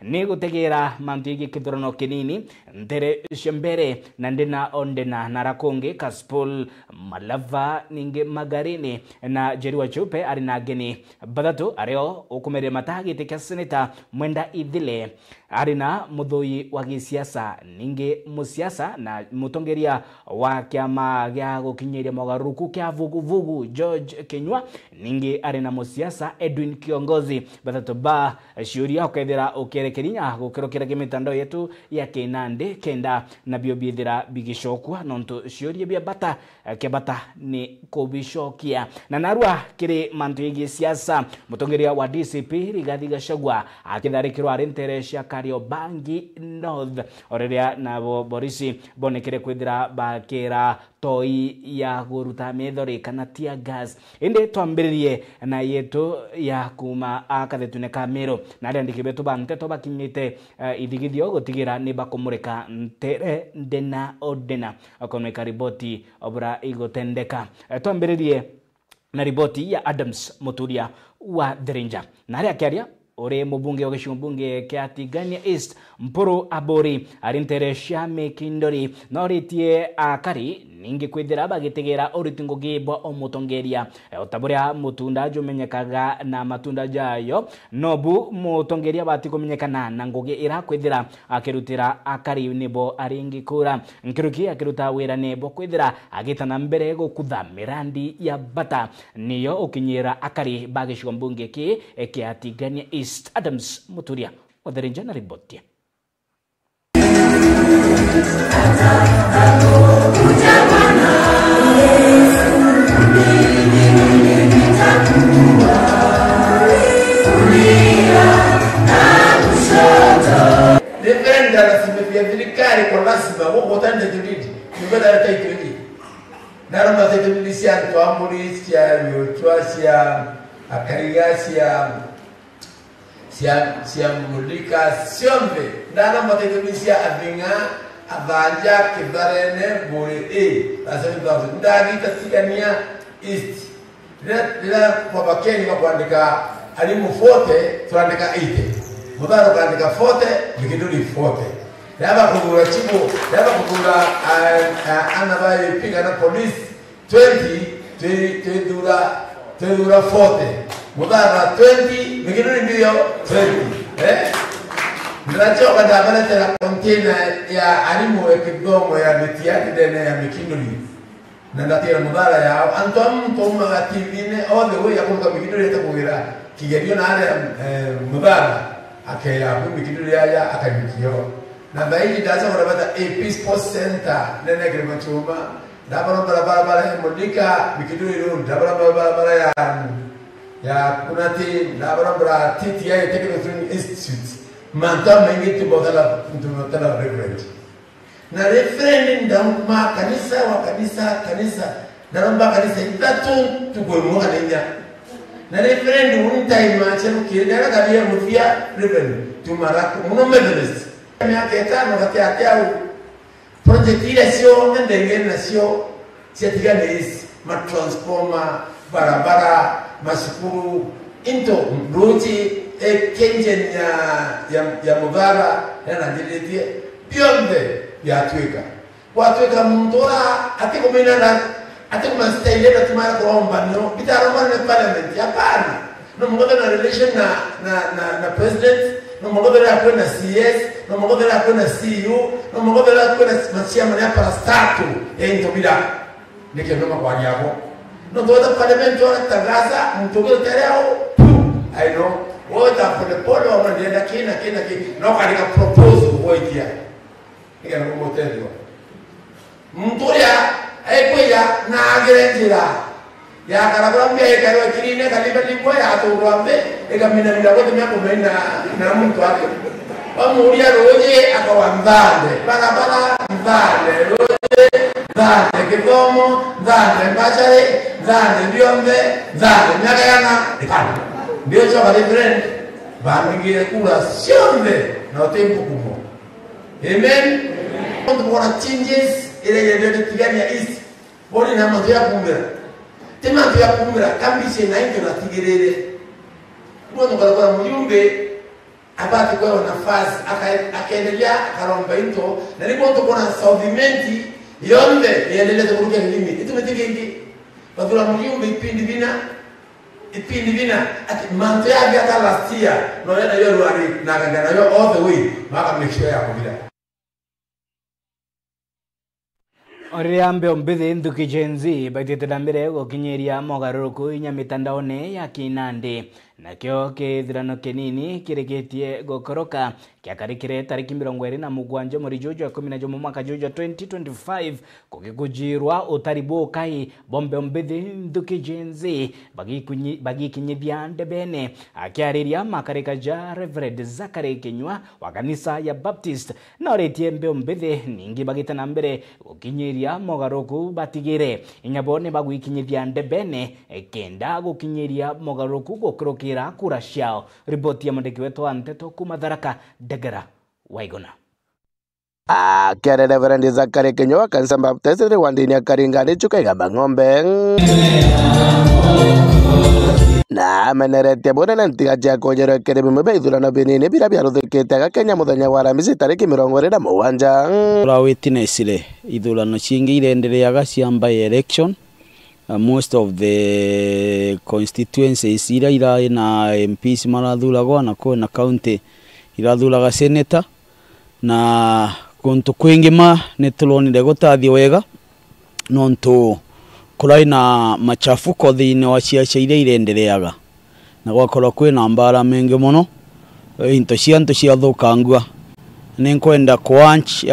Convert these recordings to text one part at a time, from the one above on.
ni gutegera mantigi kithurano kinini ntere shembere nandina ondena narakonge Kaspol Malava ninge Magarini na Jeriwa Chupe arina geni badatu areo ukumere matagi te seneta Mwenda Idhile arina mudhui wa gisiasa ninge musiasa na mutongeria wa kiama gya gukinyeria mogaruku kya vuguvugu George Kenywa ninge arina musiasa Edwin Kiongozi badatu ba shiuria ukaithira ukerekerinya gukirokera kimitandao yetu ya Kenande kenda na biobithira bigishokwa nonto shiuria bia bata kebata ni kubishokia na narua kiri mantuigi siasa mutongeria wa DCP Rigathi Gachagua akitharikirwa arinteresha Kariobangi North oreria na Borisi bonekere kwithira bakira toi ya guruta methori kana tear gas inde twambiririe na yetu ya kuma akathetune Kamero na andiki betu banteto bakinyite ithigithio gutigira ni bakumurika ntere ndena odena akomeka riboti obra igotendeka twambiririe na riboti ya Adams Muturia wa Derinja na ria kiaria ore mubunge wa Gĩchũmbũnge kĩa Tigania East Mpuru Abori arinteresha Mekindori noritie akari ningi kwithira bagitegera oritingo gibwa omutongeria otaburia mutunda jumenyekaga na matunda jayo nobu mutongeria batikumenyekana na ngugi ira kwithira akirutira akari nibo aringi kura nkiruki akiruta wira nebo kwithira agitana mbere gukutha mirandi ya bata niyo ukinyira akari ba Gĩchũmbũnge kĩa Tigania East Adams Muturia Oderinja na riboti Depende da simplificazione con massima votante di legge, mi vedo la testa di Naro ma se tu sia tu amori sia io sia a carica sia mulika siombe Naro ma se tu sia avinga avanja che barene bore la se tu ndagi Tigania East la kwa bakeni kwa kuandika alimu forte tuandika 80 Mudaro kuandika forte mikiduli forte Daba kugura chibu daba kugura anabai piga na police 20 te dura forte Mudara 20 mikiduli mbio 20 Ndracho kada bala tera container ya alimu ekidomo ya mitiati dene ya mikinduli Nandatira mudara ya antom toma gativine all the way ya kumka mikiduli ya kugira kigerio na ale mudara akaya mikiduli ya akabikio na baini daza wanapata Episcopal Center nene Grimachuma dabara barabara modika mikiduli road dabara barabara ya kunati dabara TTI Technical Training Institute manta mengi tubotala reverend na referendum ndamma kanisa wa kanisa ndaromba kanisa itatu tugomuka nenya na referendum untaima chero kirera kabia mufia reverend tumara muno methodist miaka 5 kati yao project ile sio ndenge nasio Tigania East ma transformer barabara masukuru into roji kenjen ya mugara yana ndiletie bionde ya tweka watweka mtora atikomena atikoma style na tumara kuomba no bitaroma na parliament ya pana no mngoda na relation na president no mngoda na kwenda CS no mngoda na kwenda CEO no mngoda na kwenda masiama ya para statu into bila nikendoma kwa yako no toda parliament ora tagaza mtogero tereo I know what for the polo wa ndienda kina no katika proposal woitia nika no motendo mturia aikwya na agerejira ya karabura mbia ikawa kirine kaliba lipo ya aturwambe ekamina wote myako mena na mtu wake wamuria roje akawambande barabara mbande roje ndande kidomo ndande mbachare ndande biombe ndande nyakayana ikana ndio cha reverend bangi kula siombe na tempo kumo amen on the water changes ile ndio Tigania East bodi na mambo ya kumira tema ya kumira kambise na into na tigerere mwana kwa muyumbe apate kwa nafasi akaendelea akaromba into na lipo ndo kuna solvimenti yonde iendelee kurukia kilimi itumetige badura mjumbe ipindi bina ati manto ya hata last year no yana yo ruari na kangana yo all the way maka make sure yako bila Oriambe ombithi nthuki jenzi baitite ndambire gukinyiria mogaruruku inya mitandaone ya Kinandi nakio kithirano kinini kirigitie gukoroka kiakarikire tariki 27 mweri Juju 11 mwaka Juju 2025 kugikujirwa utaribu kai bombe ombithi nthuki jenzi bagikinyithia ndebene akiariria makarika ja Reverend Zachary Kinyua wa kanisa ya Baptist na oritie mbe ombithi ningi bagitana mbere gukinyiria mogaruku batigire inyabone bagwikinyithia ndebene kenda gukinyiria mogaruku gukirukira kura ciao. Ripoti ya mwandiki wetu wa Nteto kuma Tharaka, Degera Waigona. Kiare Reverend Zachary Kinyua kanisa Baptist Rwandini ya Karingani Chukaiga Ng'ombe na menerete bone na ntiga ja kojero kerebe mbe ithurano binini bira byaruthikite Kenya muthenya wa Ramisi tariki 27 ura witnessire ithurano cingi irendereaga ciamba election. Most of the constituencies ira na MPs marathuragwo na na county irathuraga senator na kuntu kwingima nituronire gutathie wega nontu kurai na machafuko thiini wa ciaca iria irendereaga na gwakorwo kwina mbara mengi muno into ciantu ciathukangua ninkwenda kwanch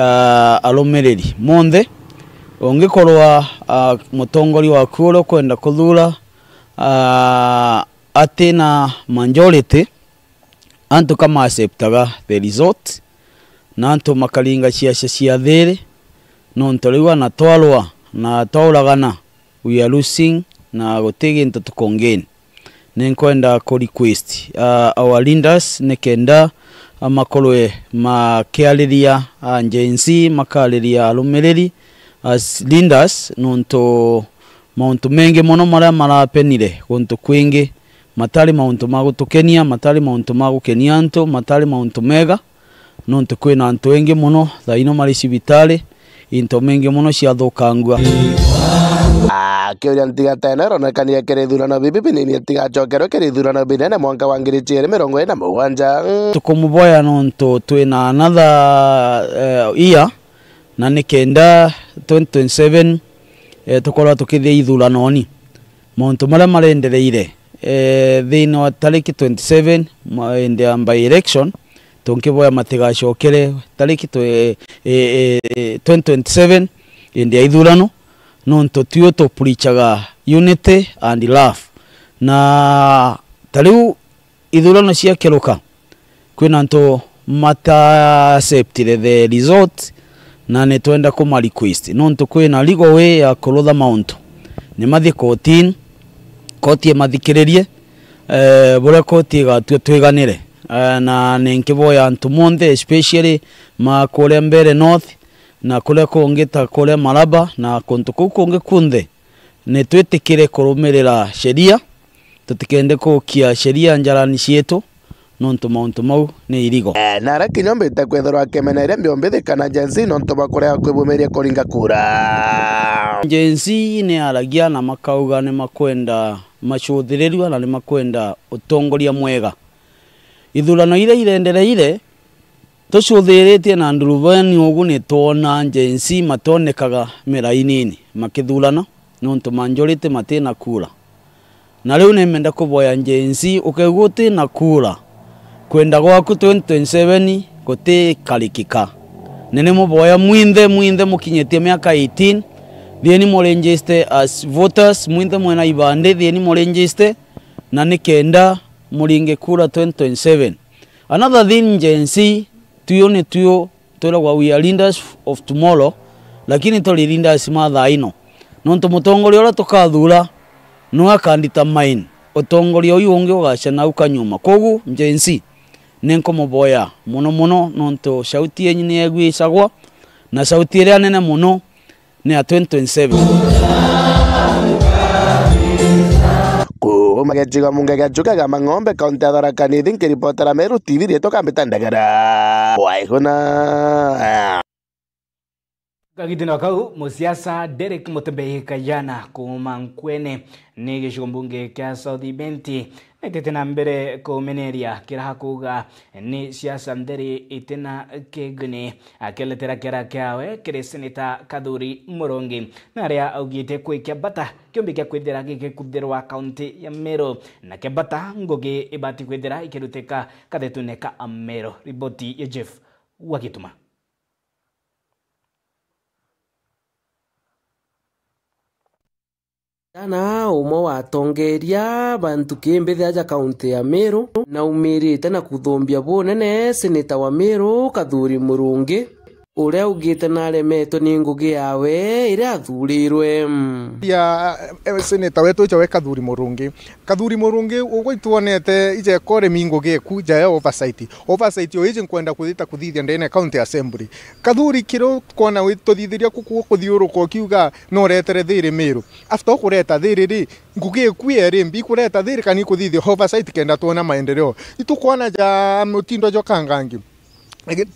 arumiriri monthe ungikorwa mutongori wa kulo kwenda kuthura atina majority antu kama acceptaga the result na antu makaringa ciaca cia thiri nontu riu na twalwa na twauragana we are losing na gutigi into tukongain ninkwenda ku request our leaders nikenda makorwe makiariria agency makariria arumiriri as leaders nontu mauntu mengi muno maria marapenire kuntu kwingi matari mauntu magutukenia matari mauntu magukenia antu matari mauntu mega nontu kwina antu wengi muno thaino mari cibitari into mengi muno ciathukangua kiuria ntiga tene ronekania kiri ithurano bibi binini tigacokerwo kiri ithurano binene mwaka wa 2027 tukumuboya nontu twina another year na nikenda 2027 tukorwa tukithia ithurano ni mauntu maria marendereire thiini wa tariki 27 in the by election tunkiboya matigacokere tariki 2027 in the ithurano nontu tuo to preachaga unity and love na tariu ithurano cia kiruka kwina nto mata acceptire the result na ne twenda kuma request nontu kwina legal way ya kurutha mauntu ni mathi kotini koti mathikiririe bura koti gatwe twiganire na ninkiboya antu monthe especially makore mbere north na kule kongeta kule Maraba na kuntu kungi kunthe ne twetikire kurumirira sheria tutikende kukia sheria njarani cietu nontu mauntu mau ni irigo nara Kinyombe itakwethorwa kemenere mbiombe kana jensi nontu bakorea kwibumiria kuringa kura jensi ni aragia na makauga ni makwenda machuthiririo na ni makwenda utongoria mwega ithurano ile irendereire tucuthiritie na nduruvani ugu ni tuona jensi matonekaga mirainini makithurana nontu majority matina kura na riu nimenda kuboya jensi ukeguti na kura kwenda gwaku 2027 guti karikika nene muboya mwinthe mukinyetie miaka 18 thieni murenjiste as voters mwinthe mwena ibande thieni murenjiste na nikenda muringe kura 2027 another thing jensi tuyo ni tuyo twiragwa we are leaders of tomorrow lakini tuli leaders mathaa ino nontu mutongoria ora tukathura no akandita mine utongoria uyu ungi ugacana ukanyuma kogu jensi ninkomuboya muno nontu sauti yenyu ni egwicagwa na sauti iria nene muno ni ya 2027 kuma gechigo munge gechuka kama ng'ombe kaunti ya Tharaka Nithi nkiripotera Meru TV rĩtũka mbĩtandagara waiguna Kagitino kau musiasa Derek Mutembehi Kayana kuma Nkwene ni gĩcigo mbunge kĩa South Benti naitete na mbere kumeneria kĩraha kuga ni siasa nderi itena kĩguni akĩletera kĩra kĩawe kĩrĩ seneta Kadhuri Murungi na arĩa augĩte kwĩkia bata kĩumbi kĩa kwĩthĩra gĩkĩkuthĩrwa kaunti ya Meru na kĩbata ngũgĩ ibati kwĩthĩra ikĩrutĩka kathetune ka Meru. Riboti ya Jeff Wagituma. Dana umo watongeria bantu kimbithe aja kaunti ya Meru na umirite na kuthombia bunene seneta wa Meru Kadhuri Murungi uria ugite na remeto ni ngugi yawe ira athurirwe ya seneta wetu jawe Kadhuri Murungi ugo ituonete ije kore mingugi kuja ya oversight yo ije kwenda kuthita kuthithia ndene county assembly Kadhuri kiro kona witutithiriria kuthiuruka kiuga no retere thiri Meru after kureta thiri ri ngugi kuere mbi kureta thiri kani kuthithia oversight kenda tuona maendeleo itukwana ja mutindo jo kangangi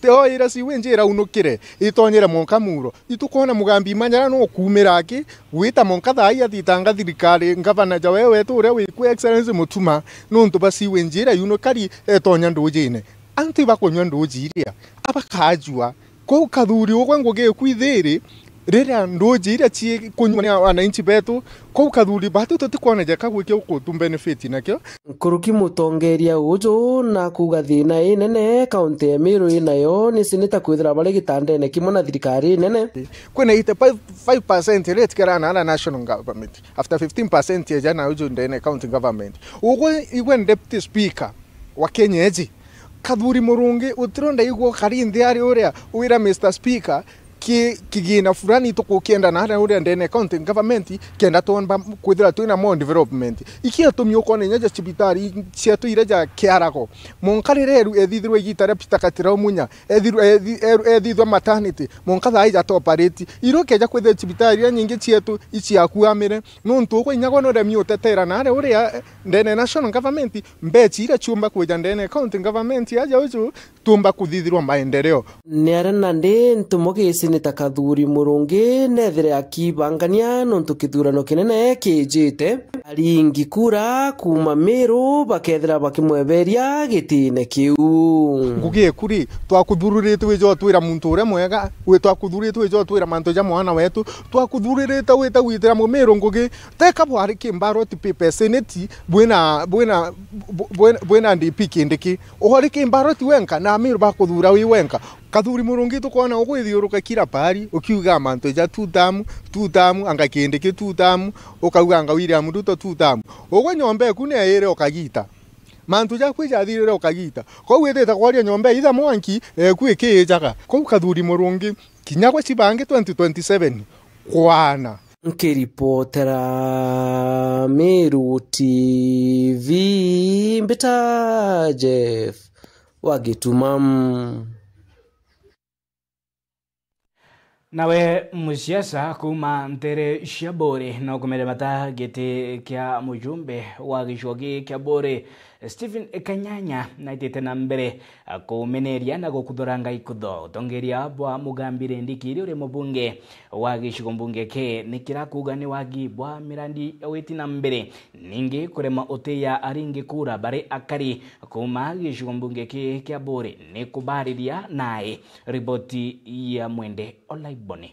Teo ira siwenjira unukire itonyera monka muro itukona mugambi manyara no kumira aki wita monka thai thitanga thirikari ngavana ja wewe tu ure wiku excellence mutuma no ntuba siwenjira unukari etonya ndujine anti bakonywa ndujiria abakajua ko Kadhuri ogwe ngoge kwithiri rera ndujiria chi kunywa wananchi betu ko Kadhuri batu tutikwana ja kagwike uko benefit nakyo Kuruki mutongeria ujo na kuga thina inene kaunti ya Meru inayo ni seneta kwithira bale gitandene kimwe na thirikari nene kwena 5% rate kerana na national government after 15% ya jana ujo ndene county government igwe deputy speaker wa Kenyeji Kadhuri Murungi utironda igwo karindi ari uria wira Mr Speaker kigina fulani tukukienda na hata uri ndene county government kenda tonba kwithira tuina more development ikia tumyo kone nyaja cibitari cietu ireja kiarako monkarireru ethithirwe gitare pitakatira umunya ethithwa maternity monkatha aija to operate irokeja kwithira cibitari nyingi cietu ici akuamire nontu ko inyago no remio tetera na uri ndene national government mbechi ira chumba kwija ndene county government aja uju tumba kuthithirwa maendeleo ni arana ndi ntumoge seneta Kadhuri Murungi nethire akibangania nontu kithurano kinene kijite aringi kura kuma Meru bakethira bakimweberia gitine kiu ngugi kuri twakuthururite wijo twira muntu ure mwega we twakuthurite wijo twira manto ja mwana wetu twakuthurite wita witira mu Meru ngugi teka bwari kimbaro tipe seneti bwena ndp kindiki ohori kimbaro ti wenka na Meru bakuthura wi wenka Kadhuri Murungi tukona ugwithiuruka kira pari ukiuga manto ja tutamu anga kindiki tutamu ukauga anga William Ruto tutamu ogwe nyombe kune ere okagita manto ja kwija thirire okagita ko witheta kwaria nyombe itha mwanki kwike jaka ko Kadhuri Murungi kinyagwa cibange 2027 kwana nkiripotera Meru TV mbita Jeff Wagituma. Nawe musiasa kuma ntere Shabore na kumere mata gete kia mujumbe wa gishogi kia Bore Stephen Kanyanya na itete na mbere kumeneria na gukudoranga ikudo tongeria bwa mugambire ndikiri ure mubunge wa gishigo mbunge ke nikira kugani wagi bwa mirandi weti na mbere ningi kurema oteya aringi kura bare akari kuma gishigo mbunge ke kia Bore ni kubariria nae riboti ya Mwende Olaiboni.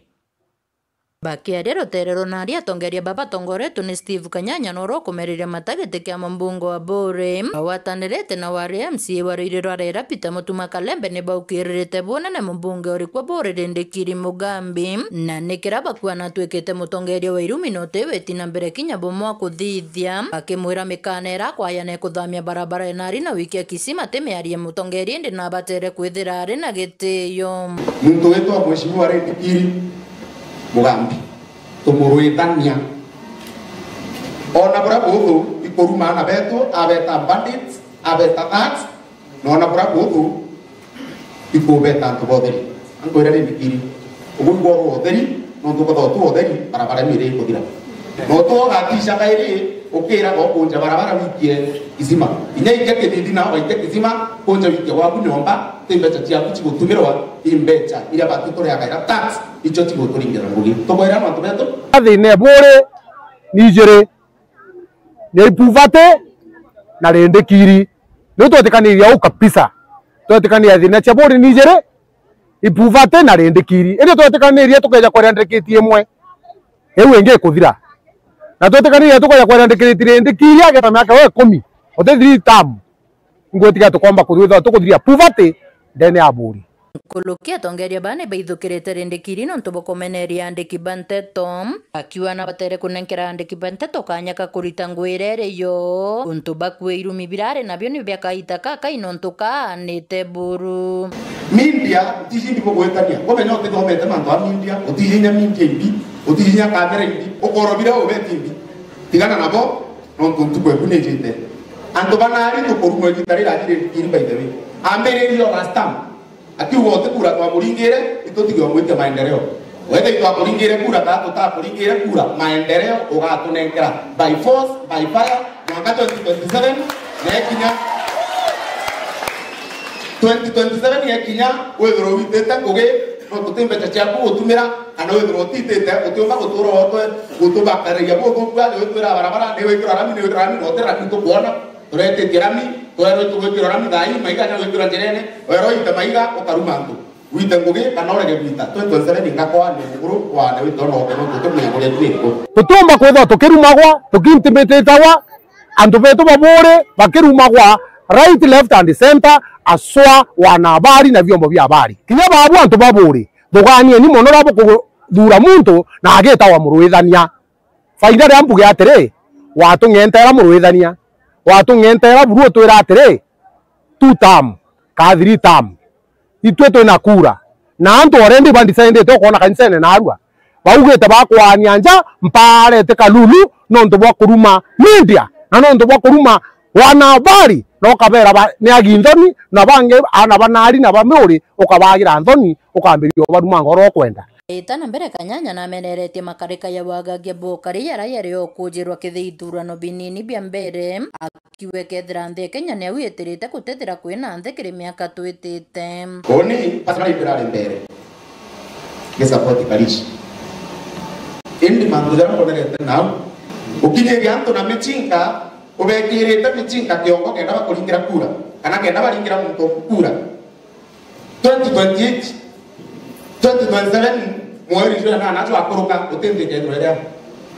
Bakiaria roterero naria tongeria baba tongoretu ni Steve Kanyanya noro kumeriria matagete kia mbungo wa Bore awatanirete na wari MC waririro arera Peter Mutuma Kalembe ni baukirite bonene mbunge ori kwa Bore Ndikiri Mugambi na nikira bakuana twekete mutongeria wa Iruminote weti na mbere kinya bomo kuthithia bakimwira mikanera kwa yane kuthamia barabara enari na wiki ya kisima temearie mutongeria ndi na batere kwithira ari na gitio muntu wetu wa mheshimiwa Ndikiri Mugambi tumuruithania ona bura buthu ikoruma na beto abeta bandits abeta thugs nona bura buthu ikobeta ntubotheri angwira ni Ndikiri ubwo utheri no tukotho tu utheri barabara mire ikuthira no to gatisha kairi ukira go kunja barabara wikie izima inya ikeke ndina waite izima kunja wikie waku nyomba tembecha cia kuchigutumirwa imbecha ira batutore akaira tax icho tiguturingira ngugi toboera no tubeto athine bure nijere ne puvate na rende kiri no totekaniria ukapisa totekania thina cia bure nijere ipuvate na rende kiri ende totekaniria tukeja kwa rende mwe ewe nge kuthira na totekaniria tukoja kwa rende kiri yake ta miaka we 10 ote tam ngotiga tukomba kuthitha tukuthiria puvate ndene aburi Kulukia tongeria bane baithukirite rendekiri no ntubokomeneria andiki banteto akiwa na batere kunenkera andiki banteto kanyaka kurita ngwirere yo untu bakwe irumi birare nabyo ni byakaita kaka inontuka nite buru media tishindi bogwetania komenya otethomete mantu a media otihinya media ibi otihinya kamera ibi okorobira obeti ibi tigana nabo nontu kwebunejete antu banari tukorumwe gitarira kiri by the way ambererio rastam ati wote kura kwa muringire itotigyo mwite maendeleo wethe itwa muringire kura ta muringire kura maendeleo ugatunengera by force by fire mwaka 2027 nekinya 2027 yekinya wethro witete ngugi no tutembecha ciaku utumira ana wethro titete utiumba guturo wotwe gutubakaria bugukwa ni wetwira barabara ni wekira rami no tera kitu kuona turete tirami twero tugwikira rami thai maiga na gwikira njerene wero ita maiga ukaruma ndu wite ngugi kana urege gwita 2027 ngakwa ni nguru wa na wito no no tutumya kule twiko tutumba kwetha tukirumagwa tukintimititawa andu betu babure bakirumagwa right left and center aswa wanahabari na vyombo vya habari kinya babu antu babure thuganie ni mono rabo kuthura muntu na ageta wa muruithania faida ya mbuge atire watungentera muruithania watungentera buru twira atire 2 term ka 3 term itwe twina kura na antu already bandisende to kona kansene na arua baugete bakwania nja mpare te kalulu no ndo bakuruma media na no ndo bakuruma wanahabari no kabera ni agindoni na bange ana banari na bamuri ukabagira ndoni ukambirio baruma ngoro kwenda Itana mbere Kanyanya na ameneretie makarika ya wagagia bokari yari okujirwa kithithurano binini bia mbere akiwe kethira nthe Kenya ni awitirite kutetera kwina nthe kiri miaka twitite koni pasari birare mbere gesapoti kalishi indi manduzara konerete nao ukinye gyanto na michinga ubekirite michinga kiongo kenda bakuringira kura kana kenda baringira muntu kura 2028 2027 mweri jua na anacho akuruka utende kendrelea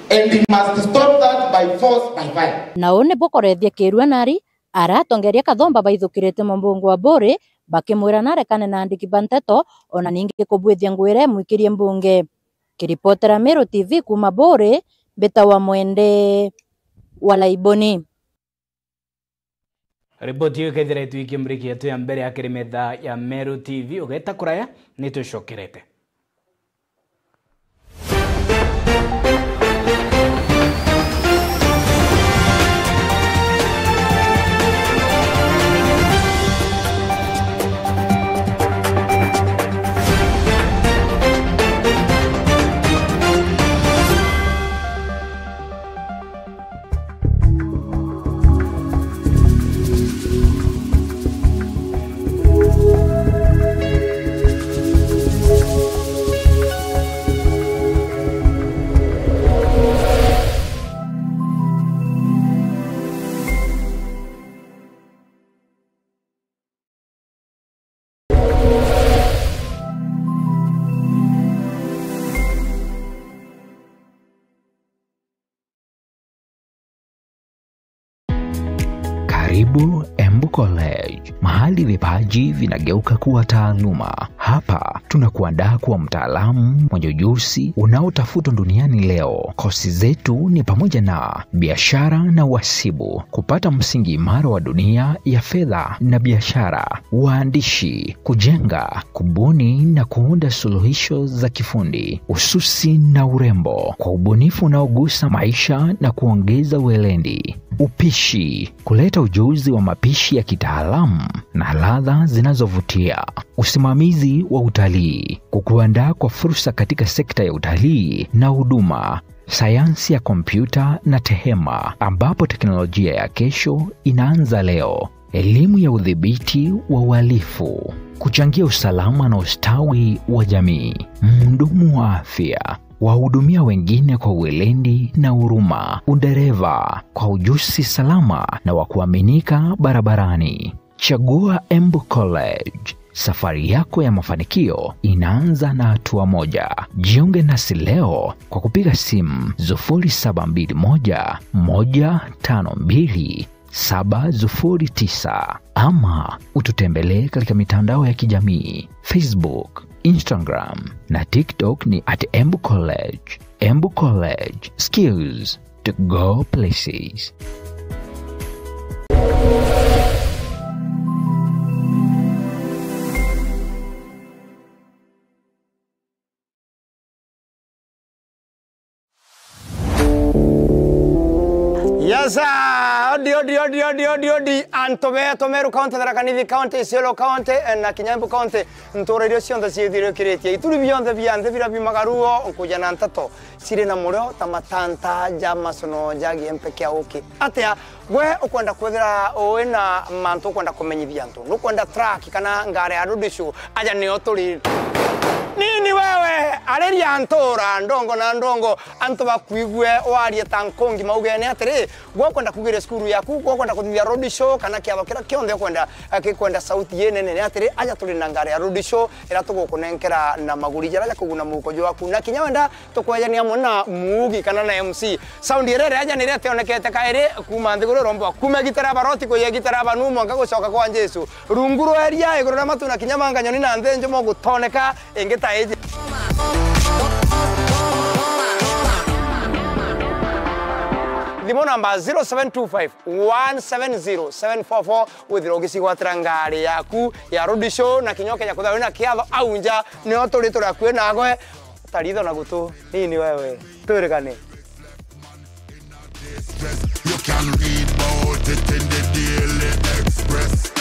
and he must stop that by force by fire na one bokorethia kirua nari aratongeria kathomba baithukirite mbungu wa bore bakimwira narekane na andiki banteto ona ningi kubwithia ngwire mwikirie mbunge kiripotera Meru TV kuma bore beta wa mwende wala iboni ripoti yo kethira tuikimriki yetu ya mbere ya kirimetha ya Meru TV ugeta kuraya nitushokerete Karibu Embu College, mahali vipaji vinageuka kuwa taaluma. Hapa tunakuandaa kuwa mtaalamu mwenye ujuzi unaotafutwa duniani leo. Kozi zetu ni pamoja na biashara na uhasibu, kupata msingi imara wa dunia ya fedha na biashara, uandishi, kujenga, kubuni na kuunda suluhisho za kifundi, ususi na urembo kwa ubunifu unaogusa maisha na kuongeza uelendi, upishi, kuleta ujuzi wa mapishi ya kitaalamu na ladha zinazovutia, usimamizi wa utalii, kukuandaa kwa fursa katika sekta ya utalii na huduma, sayansi ya kompyuta na tehema, ambapo teknolojia ya kesho inaanza leo. Elimu ya udhibiti wa uhalifu, kuchangia usalama na ustawi wa jamii. Mhudumu wa afya, wahudumia wengine kwa uwelendi na huruma. Udereva, kwa ujuzi salama na wa kuaminika barabarani. Chagua Embu College. Safari yako ya mafanikio inaanza na hatua moja. Jiunge nasi leo kwa kupiga simu 0721 152 709 ama ututembelee katika mitandao ya kijamii Facebook, Instagram na TikTok ni @Embu College. Embu College, skills to go places. Yasa, odi anto meru county da Kanithi county, Isiolo county na Kinyambu county ntore dio sionda siedire kiretia ituri bionde bira bimagaruo nkuja na ntato sire na mureo tamatanta jama sono jagi empeke oke atia we ukwenda kwethira oena manto kwenda kumenyithia ntu nukwenda track kana ngare arudisho aja ni oturi nini wewe areria antora ndongo na ndongo anto bakwigwe warie tankongi maugene atiri gwo kwenda kugire skuru yaku gwo kwenda kuthia road show kana kiabo kira kionde kwenda sauti yenene atiri aja tuli na ngare ya road show ira tugukunenkera na maguri jara kuguna mukojo waku na kinyawenda tukwejania muna mugi kana na MC sound irere aja nire tionekete kaire kuma ndigoro rombo kuma gitara baroti ko ye gitara banumo ngagucoka kwa Jesu runguro eria igoro na matu na kinyamanga nyoni na ndenjo mo gutoneka engeta eje Limo number 0725 170 744 withirogisi gwatira ngari yaku ya road show na kinyoke ya kuthawe na kiatho aunja ni otorito rakwe nagwe taritho na gutu nini wewe turekane. You can read about it in the Daily Express.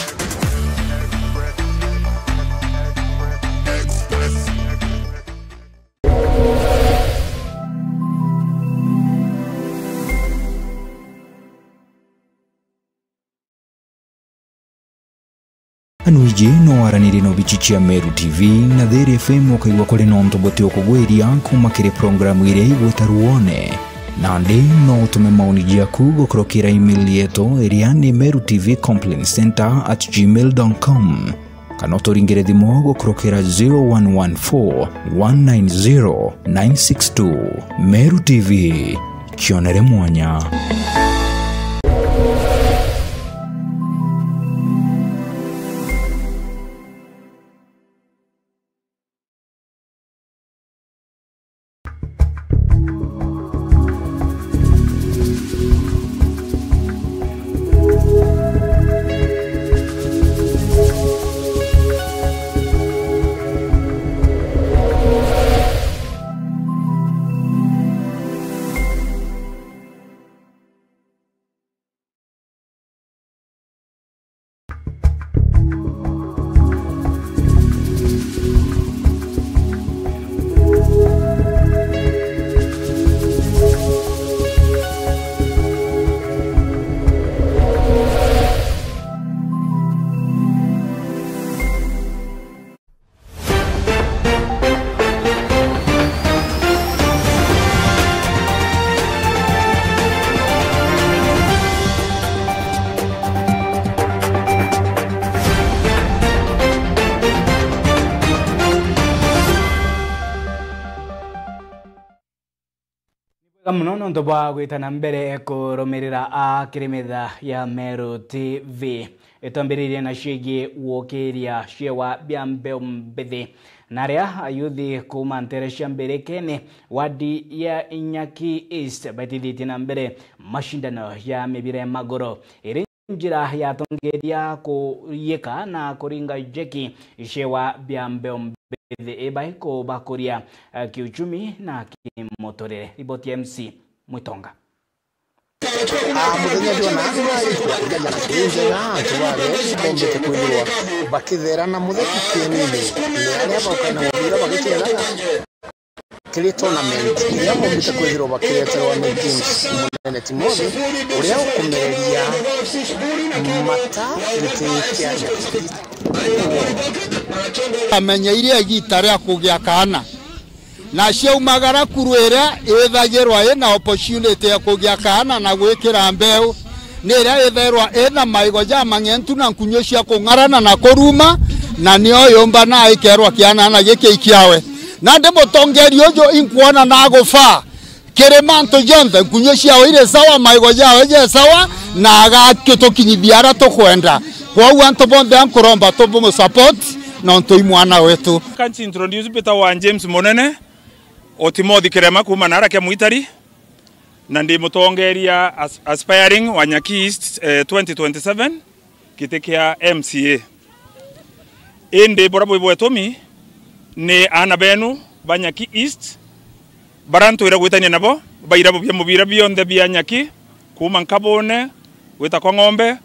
Anuije no waranire no bichichia Meru TV na There FM okaiwa kole no ntobote okugweria kuma kire programu ire igwetaruone na ndi no utume maoni yaku gukorokera email yetu eriani merutvcomplaintcenter@gmail.com kana turingire thimo gukorokera 0114 190 962 Meru TV kionere mwanya. Kamunono ntoba gwitana mbere kurumirira akirimidha ya Meru TV itambiririe na shigi wokeria shewa byambe mbithi naria ayuthi kuma nteresha mbere kene wadi ya Inyaki East batithiti na mbere mashindano ya mibire magoro njira ya tongeria kuyeka na kuringa jeki shewa byambe mbithi ebai ko bakuria kiuchumi na kimotorere. Ripoti MC Mwitonga. makiri tournament ya mumbite kwithirwo bakireterwa ni James Munene Timothy uria ukumereria mata gitikia amenya iria gitare akugia kana na ciaumagara kurwira ithagirwa ina opportunity ya kugia kana na gwikira mbeu nira itherwa ina maigo ja mangentu na nkunyo cia kungarana na kuruma na nio yomba na ikerwa kiana na giki kiawe na ndimutongeri ujo inkuona na gufa kiremanto jonde nkunyo ciao ire sawa maigo jao je sawa na agakitukinyithia ara tukwenda kwa wanto bonde ankuromba tubu support na ntoi mwana wetu kanti introduce Peter wa James Munene o Timothy Kirema kuma nara kia Muitari na ndi mutongeria aspiring wa Nyaki East 2027 kitekia MCA ende borabo bwetomi ni ana benu banyaki East baranto ira gwitania nabo bairabo bya mubira bionde bya Nyaki kuma Nkabone gwita kwa ng'ombe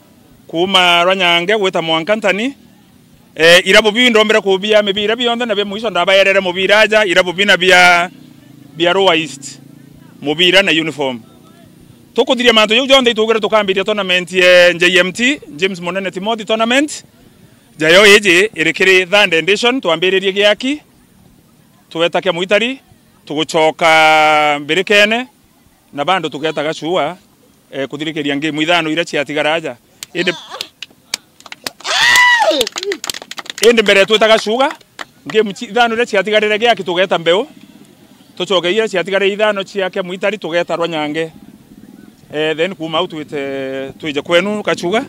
kuma Rwanyange gwita Mwankantani irabo bindombera ku bya mibira bionde na bya muiso ndabayerere mubira aja irabo bina bya Rua East mubira na uniform tukuthiria manto yo jonde itugere tukambiria tournament ya JMT James Munene Timothy tournament jayo yeje irekere third edition twambiririe giaki tuwetake Muitari tugucoka mbirikene na bando tugeta gacua kuthirikiria ngemu ithano ira ciatigara aja ende mbere twetaga cuga ngemu ithano ira ciatigarire giaki tugeta mbeu tucoke ira ciatigare ithano ciake Muitari tugeta Rwanyange then kuma out twije kwenu kachuga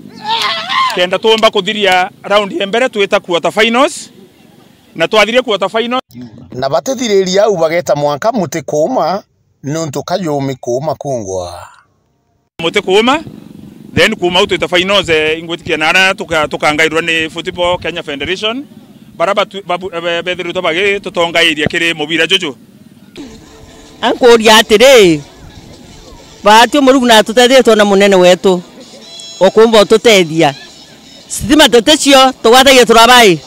kenda tomba kuthiria round ya mbere tweta quarter finals na twathirie quarter finals na batithiriria au bageta mwanka muti kuma nuntu kayumi kuma kungwa muti kuma then kuma out tweta finals ingwetikia nara tukangairwa ni Football Kenya Federation baraba bethiru to bage tutongairia kiri mubira jojo ankoria atiri batio murugu na tutethitwo na munene wetu okumba tutethia sitima tutecio tugwatagia turabai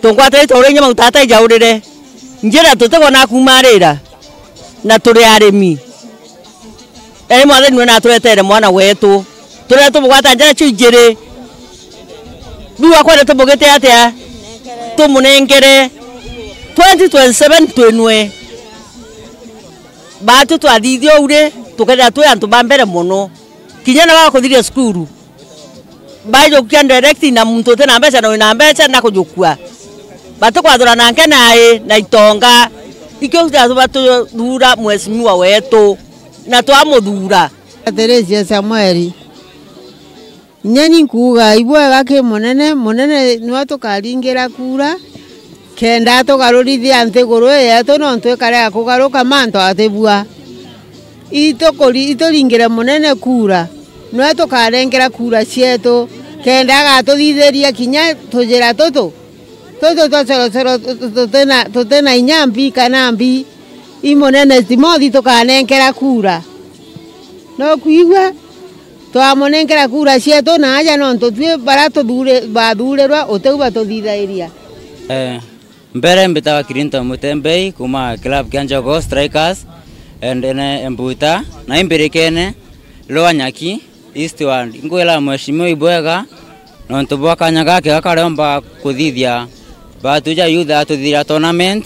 tungwatagia turenye mautata jaurire njira tutego na kumarira na turi arimi mwathani na twetere mwana wetu turi tubugwata njira cijire biwa kwere tubugite atia tumunengere 2027 twenwe batu twathithio ure tukenda twe antu bambere muno kinyana ba kuthiria skuru bajo kya direct na muntu tena mbeca na mbeca na kujukua batu kwathura na nke nae na itonga ikyo batu thura mwesimiwa wetu na twamuthura Teresia Samueli nyani kuga ibwega ke munene niwe tukaringira kura kenda tugarurithia nthiguru yetu no twikare kugaruka manto atibua ituringire munene kura no tukarengera kura cietu kenda gatuthitheria kinya tujira tutu tutena inyambi kana mbi imunene Timothy tukanengera kura no kuigwa twamunengera kura cietu na aja no tutue bara bathurirwa uteuba tuthithairia mbere mbitaga Kirinto Mutembei kuma club Kanjogo Strikers endene Mbuta na imbirikene Lower Nyaki Eastward ngwela mheshimiwa ibwega no ntubwa kanyaga ke akaromba kuthithia batuja youth atuthira tournament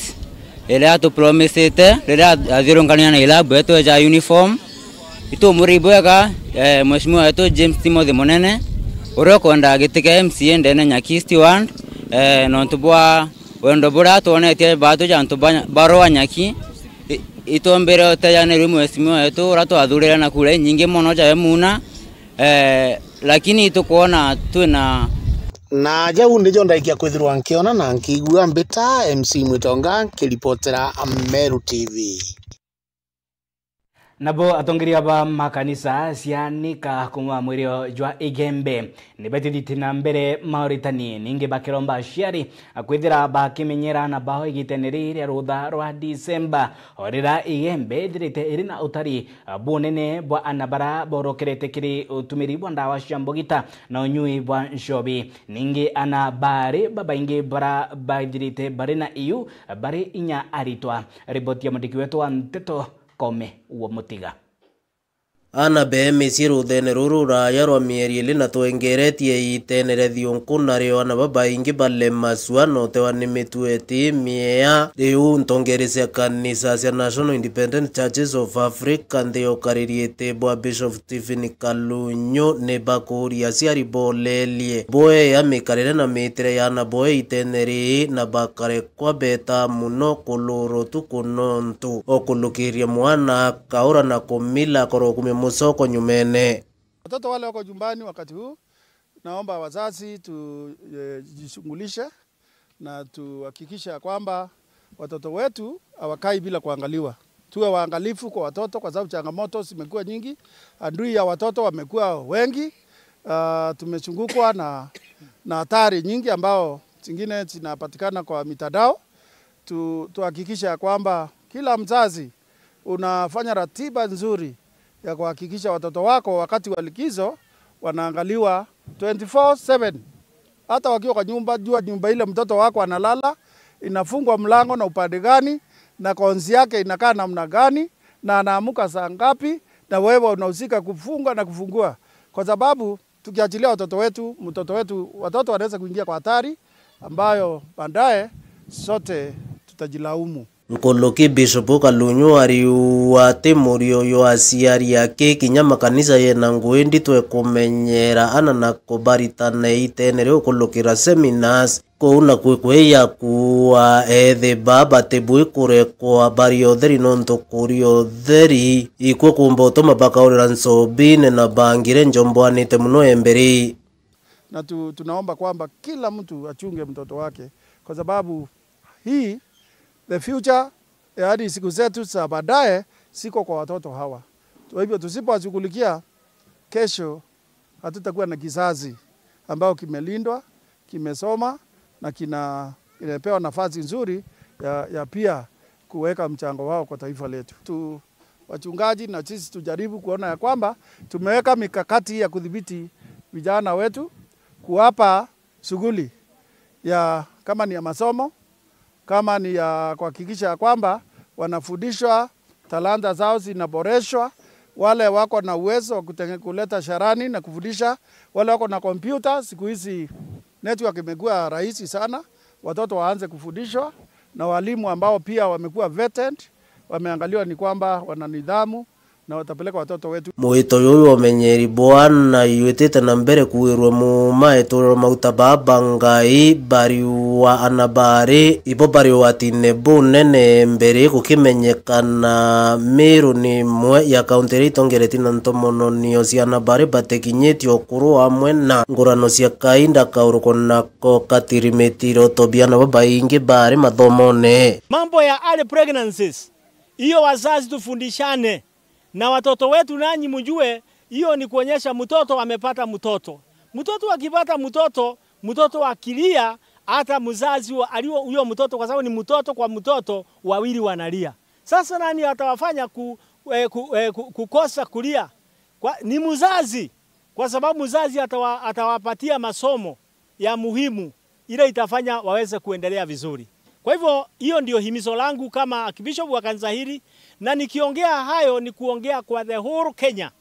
ile atu promisete ile athirungania na ilabu yetu ya uniform itu muri ibwega mheshimiwa wetu James Timothy Munene urokonda gitike MCA ndene Nyaki Eastward no ntubwa wendo bora tuonetie batu jantu Barua Nyaki itombere tayane rumu mheshimiwa wetu rato athurira na kule nyingi muno jawe muna lakini tukuona twina na jau ndijo ndaikia kwithirwa nkiona na nkigua mbita MC Mwitonga kiripotera Meru TV. Nabo atongeria ba makanisa sianika kuma mwirio jwa igembe nibetithiti na mbere Mauritania ninge bakiromba ciari akwithira bakimenyera na bao igiteneri ria rutha rwa December orira igembe thirite iri na utari bunene bwa anabara borokerete kiri utumiri bwa ndawa cia mbogita na unyui bwa nshobi ninge anabari babaingi bara bathirite bari na iyu bari inya aritwa riboti ya mundiki wetu wa Nteto Kome uo Mutiga. Ana BM ruthene ruru raya rwa mieri ili na twengeretie itenere thionku nario ana babaingi bale maswano tewa nimetueti miea riu ntongeresia kanisa cia National Independent Churches of Africa nthio kaririete bwa Bishop Stephen Kalunyo ne bakuria ciari bolelie boe ya mikarire na mitire ya na boe iteneri na bakare kwa beta muno kuluru tukunontu okulukiria mwana kaura na kumila korokume musoko nyumene. Watoto wale wako jumbani wakati huu, naomba wazazi tujishughulishe na tuhakikisha kwamba watoto wetu hawakai bila kuangaliwa. Tuwe waangalifu kwa watoto kwa sababu changamoto zimekuwa nyingi. Adui ya watoto wamekuwa wengi. Tumechungukwa na hatari nyingi ambao zingine zinapatikana kwa mitandao. Tuhakikisha kwamba kila mzazi unafanya ratiba nzuri ya kuhakikisha watoto wako wakati wa likizo wanaangaliwa 24/7. Hata wakiwa kwa nyumba, jua nyumba ile mtoto wako analala, inafungwa mlango na upande gani, na konzi yake inakaa namna gani, na anaamuka saa ngapi, na wewe unahusika kufunga na kufungua. Kwa sababu tukiachilia watoto watoto wanaweza kuingia kwa hatari ambayo baadaye sote tutajilaumu. Nkoloki Bishop Kalunyo ariuwa temurio yo asiari yake kinyama kanisa yena nguendi twe kumenyera ana na kubaritane itenere ukolokira seminars kouna kwekweya kuwa ethe baba tebui kurekwa bario theri nonto kurio theri ikwe kumboto mabakaurira nsobine na bangire njomboanite muno emberi. Na tunaomba kwamba kila mtu achunge mtoto wake kwa sababu hii the future yaani siku zetu za baadaye siko kwa watoto hawa. Kwa hivyo tusipowashughulikia kesho hatutakuwa na kizazi ambao kimelindwa, kimesoma na kinapewa nafasi nzuri ya pia kuweka mchango wao kwa taifa letu. Wachungaji na sisi tujaribu kuona ya kwamba tumeweka mikakati ya kudhibiti vijana wetu, kuwapa shughuli ya kama ni ya masomo, kama ni ya kuhakikisha kwamba wanafundishwa, talanta zao zinaboreshwa, wale wako na uwezo wa kuleta sharani na kufundisha, wale wako na kompyuta, siku hizi network imekuwa rahisi sana, watoto waanze kufundishwa, na walimu ambao pia wamekuwa vetted, wameangaliwa ni kwamba wana nidhamu na watapeleka watoto wetu. Mwito yoyo omenyeri bwana yuetete na mbere kuirwe mu maetoro mautababa ngai bari wa anabari ibo bari watine bunene mbere kukimenyekana Meru ni mwe ya country tongereti na ntomono niyo cia anabari batekinyeti okuru amwe na ngurano cia kainda kauruko nako katirimetiro tobiana babaingi bari mathomone. Mambo ya early pregnancies, hiyo wazazi tufundishane na watoto wetu, nanyi mjue hiyo ni kuonyesha mtoto amepata mtoto. Mtoto akipata mtoto akilia, hata mzazi alio huyo mtoto, kwa sababu ni mtoto kwa mtoto wawili wanalia. Sasa nani atawafanya kukosa kulia? Ni mzazi, kwa sababu mzazi atawapatia masomo ya muhimu ile itafanya waweze kuendelea vizuri. Kwa hivyo hiyo ndio himizo langu kama Archbishop wa kanisa hili, na nikiongea hayo ni kuongea kwa the whole Kenya,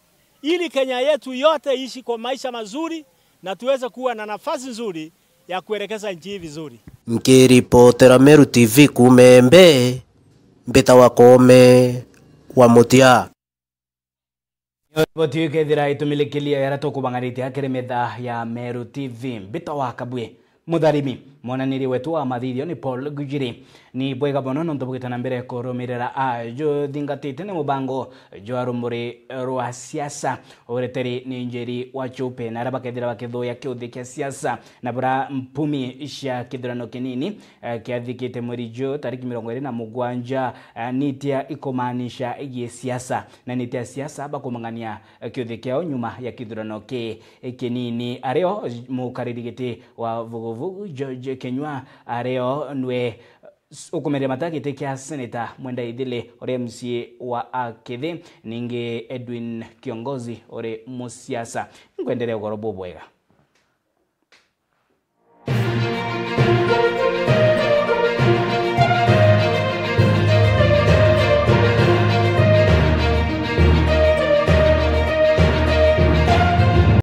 ili Kenya yetu yote ishi kwa maisha mazuri na tuweze kuwa na nafasi nzuri ya kuelekeza nchi hii vizuri. Nkiripotera Meru TV kumembe mbeta wakome wa Mutia. Boti kethira itumilikilia yara to kubangarite akere metha ya Meru TV mbeta wakabwe mutharimi monaniri wetu wa mathithio ni Paul Gujiri ni bwega bono nonto bugitana mbere kurumirira ajo thingatite ni mubango jo arumuri rwa siasa ureteri ni njeri wa chupe na rabakethira bakithuya kiuthi kia siasa na bura mpumi cia kithurano kinini kiathikite mweri jo tariki 27 nitia ikomanisha igie siasa na nitia siasa bakumangania kiuthi kiao nyuma ya kithurano kinini areo mukaririgiti wa vuguvugu George Kenywa areo nwe ukomeria matagite kia seneta Mwenda Idhile ore MCA wa Akethi ninge Edwin Kiongozi ore musiasa ngwendelea gorobo bwega.